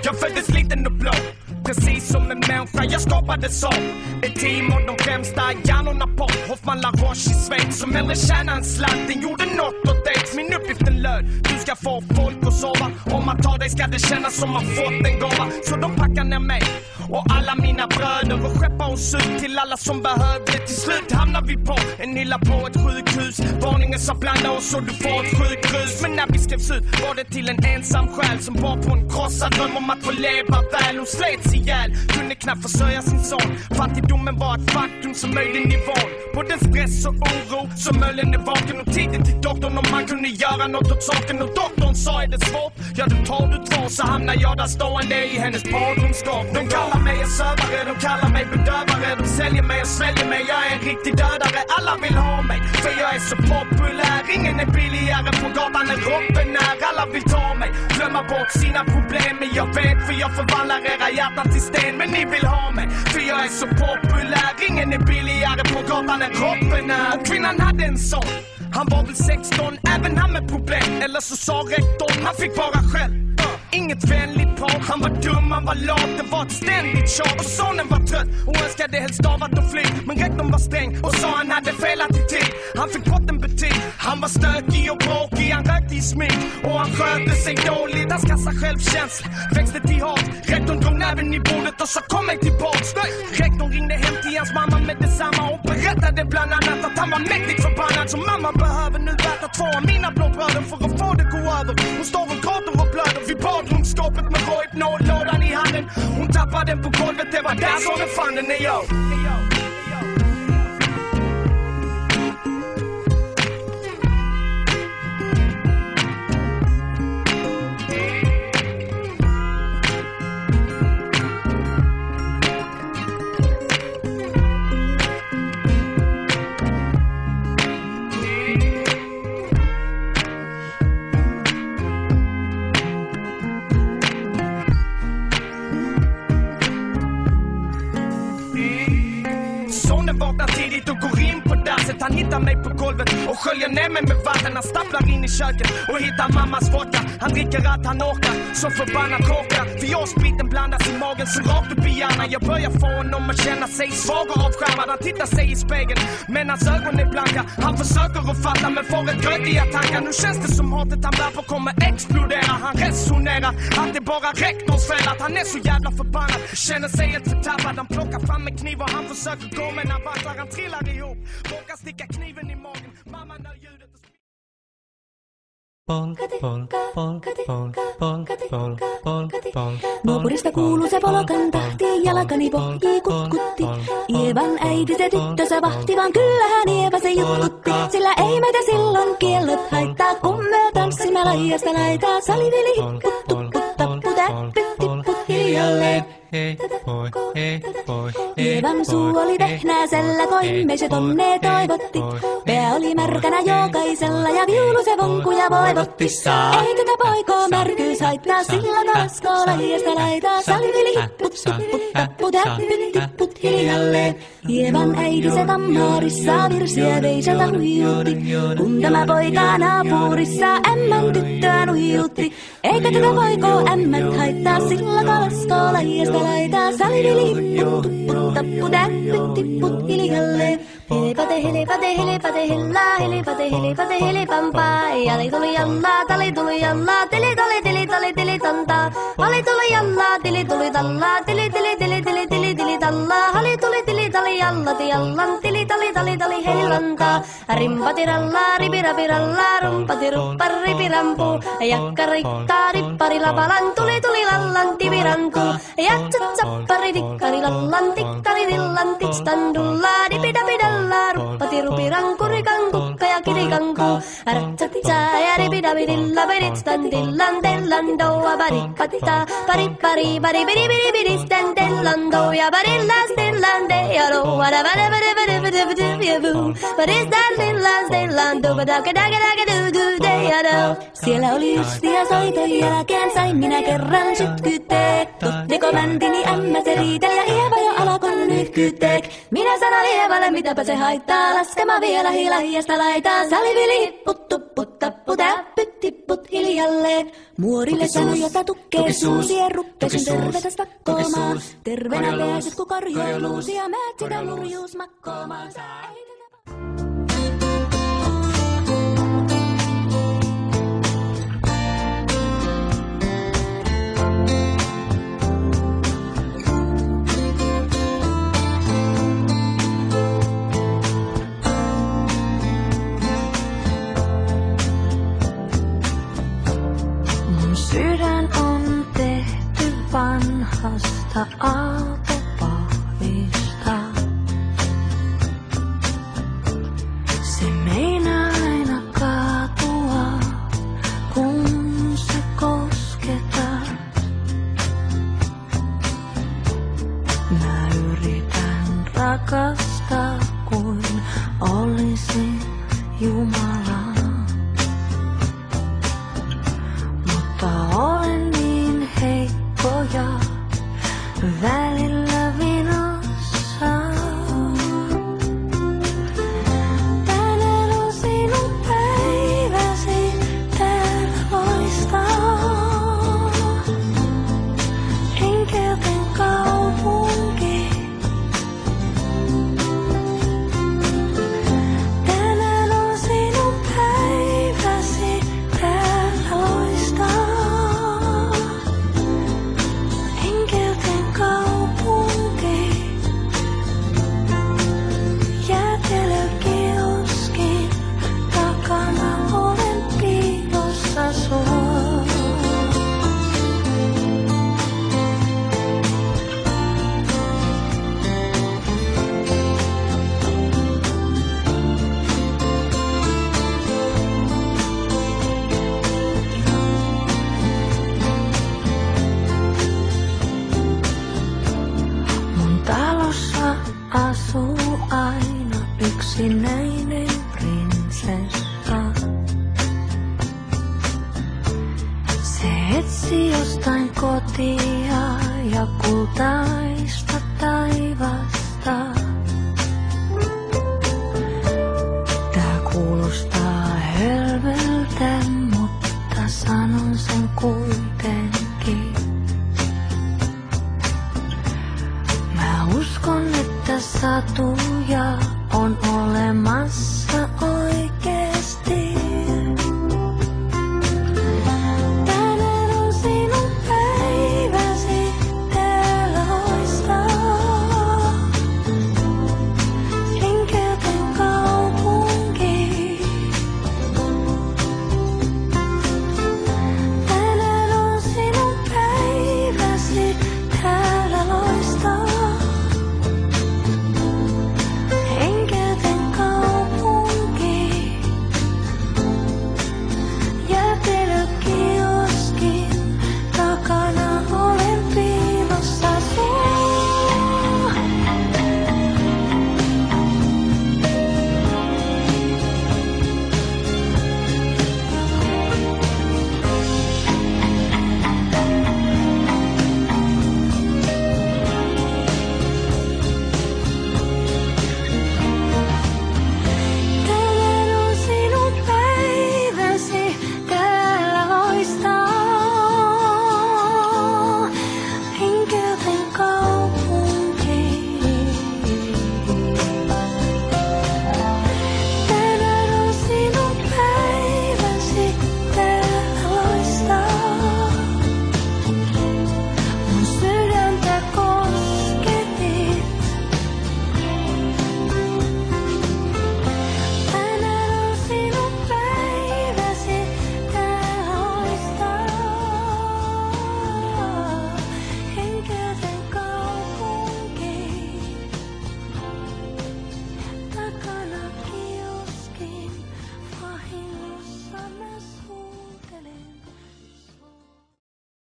Jag föddes liten och blå, precis som en människa jag skapades av ett team av de främsta hjärnorna på Hoffman La Roche i Schweiz. Som hellre tjänar en slant, den gjorde något åt dig. Min uppgift är löd, du ska få folk att sova. Om man tar dig ska det kännas som man fått en gåva. Så de packar ner mig och alla mina bröder och skeppar oss ut till alla som behövde. Till slut hamnar vi på en hylla på ett sjukhus. Varningen sa blanda oss och du får ett sjukhus. Men när vi skrevs ut var det till en ensam själ som var på en krossad dröm om att få leva väl. Hon slets ihjäl, kunde knappt försörja sin son. Fattigdomen var ett faktum som höjde nivån. Både stress och oro som möllen är vaken. Och tiden till doktorn om man kunde göra något åt saken. Och doktorn sa är det svårt, ja då tar du två. Så hamnar jag där stående i hennes badrumsskåp. De kallar mig en sövare, de kallar mig bedövare. De säljer mig och sväljer mig, jag är en riktig dödare. Alla vill ha mig, för jag är så populär. Ingen är billigare på gatan än Robben är. Alla vill ta mig, glömma bort sina problem. Men jag vet, för jag förvandlar era hjärtan till sten. Men ni vill ha mig, för jag är så populär. Ingen är billigare på gatan än Robben är. Och kvinnan hade en son, han var väl 16, även han med problem. Eller så sa rektorn, han fick bara själv. Inget vänligt par, han var dum, han var lat. Det var ett ständigt tjat och sonen var trött och önskade helst av att de flyg. Men rektorn var sträng och sa han hade fel attityd. Han fick bottenbetyg, han var stökig och bråkig. Han rökte i smyg och han skötte sig dåligt. Hans kassa självkänsla växte till hat. Rektorn drog näven i bordet och sa kom mig tillbaks. Rektorn ringde hem till hans mamma med detsamma och berättade bland annat att han var mäktigt förbannad. Så mamma behöver nu äta 2 av mina blåbröder för att få det gå över. Hon står och gråter och blöder vid badrumsskåpet med Rohypnol-lådan i handen. Hon tappade den på golvet, det var där som den fann den när jag. Tidigt och går in på dasset. Han hittar mig på golvet och sköljer ner mig med vatten. Han stapplar in i köket och hittar mammas vodka. Han dricker att han orkar, så förbannat korkar. För jag spriten blandas i magen så rakt upp i hjärnan. Jag börjar få honom att känna sig svag och avskärmad. Han tittar sig i spegeln men hans ögon är blanka. Han försöker att fatta men får ett grötiga tankar. Nu känns det som hatet han bär på kommer explodera. Han resonerar att det bara rektorns fel. Att han är så jävla förbannad, känner sig helt förtappad. Han plockar fram en kniv och han försöker gå med när vattlar. Han trillar ihop, råkar sticka kniven i magen. Mamma när ljudet Nuopurista kuuluu se polokan tahti, jalkani pohjii kutkutti. Ievan äiti se tyttönsä vahti, vaan kyllähän Ieva se jutkutti. Sillä ei meitä silloin kiellot haittaa, kun me tanssimme laijasta laitaa. Salivili, puttu, putappu, täppy, tipput hiljalleen. Hei poi. Ievan suu oli vehnäisellä, koimme se tonne toivotti. Pää oli märkänä jokaisella ja viulu se vonkuja voivotti. Ei tätä poikoo märkyys haittaa, sillä kaskoo laijasta laitaa. Salivili, puttu, putappu, täppy, tipput hiljalleen. Ievan äiti se tammoorissa virsiä veisata huijutti. Kun tämä poika naapurissa ämmän tyttöä nuijutti. Eikä tätä poikoo ämmät haittaa, sillä kalaskoo laijasta laitaa. Salivili, puttu, putappu, täppy, tipput hiljalleen. Helepate, helepate, helepate, hellaa, helepate, helepate, helepampaa. Jali tuli jallaa, tali tuli jallaa, tili tali, tili tali, tili tantaa. Ali tuli jallaa, tili tuli tallaa, tili tili tili tili tili tili tallaa. Ali tuli tili tali jallati jallan, tili tali tali tali heilantaa. Rimpati rallaa, ripirapi rallaa, rumpati ruppar, ripirampu. Jakka rikkaa, rippari lapalan, tuli tuli lallan, tivirantu. Jatsat sappari, tikkari lallan, tikkari dillan, tikstandullaa, dipidapidalla. Ruppati rupiranku, rikanku, ja kirikanku. Ratsatsa ja ripidapidilla, peditstan dillan, dellan, doa, baripatita. Paripari, baribiribiribiri, stan, dellan, doja, barillas, dillan, dejalo. Wada, wada, wada, wada, wada, wada, wada, baristan, dillan, dellan, doa, daga, daga, daga, du, du, dejalo. Siellä oli justia soiton jälkeen, sain minä kerran sytkytettu. Dekomanttini ämmä se riiteli ja Ieva jo ala joukon nyhkytek. Minä sanon Eevalle, mitäpä se haittaa. Laskema vielä hiilahijasta laitaa. Salivili hipput tupput tapput täppyt tipput hiljalleen. Muorille sano, jota tukkee suusi ja ruppesin tervetäs vakkoomaan. Terveenä pääset, kun korjoiluusi ja määt sitä murjuus makkoomaan. Sydän on tehty vanhasta aapopahvista. Se meinaa aina kaatua, kun se kosketaan. Mä yritän rakastaa kuin olisin Jumala. Olen niin heikko ja välillä vinossa. Tänään on sinun päiväsi, täällä loistaa. Enkelten kaupunki. Tänään on sinun päiväsi, täällä loistaa. Asuu aina yksinäinen prinsessa. Se etsi jostain kotia ja kultaista taivasta. Tää kuulostaa hölmöltä, mutta sanon sen kuitenkin. Mä uskon, että satu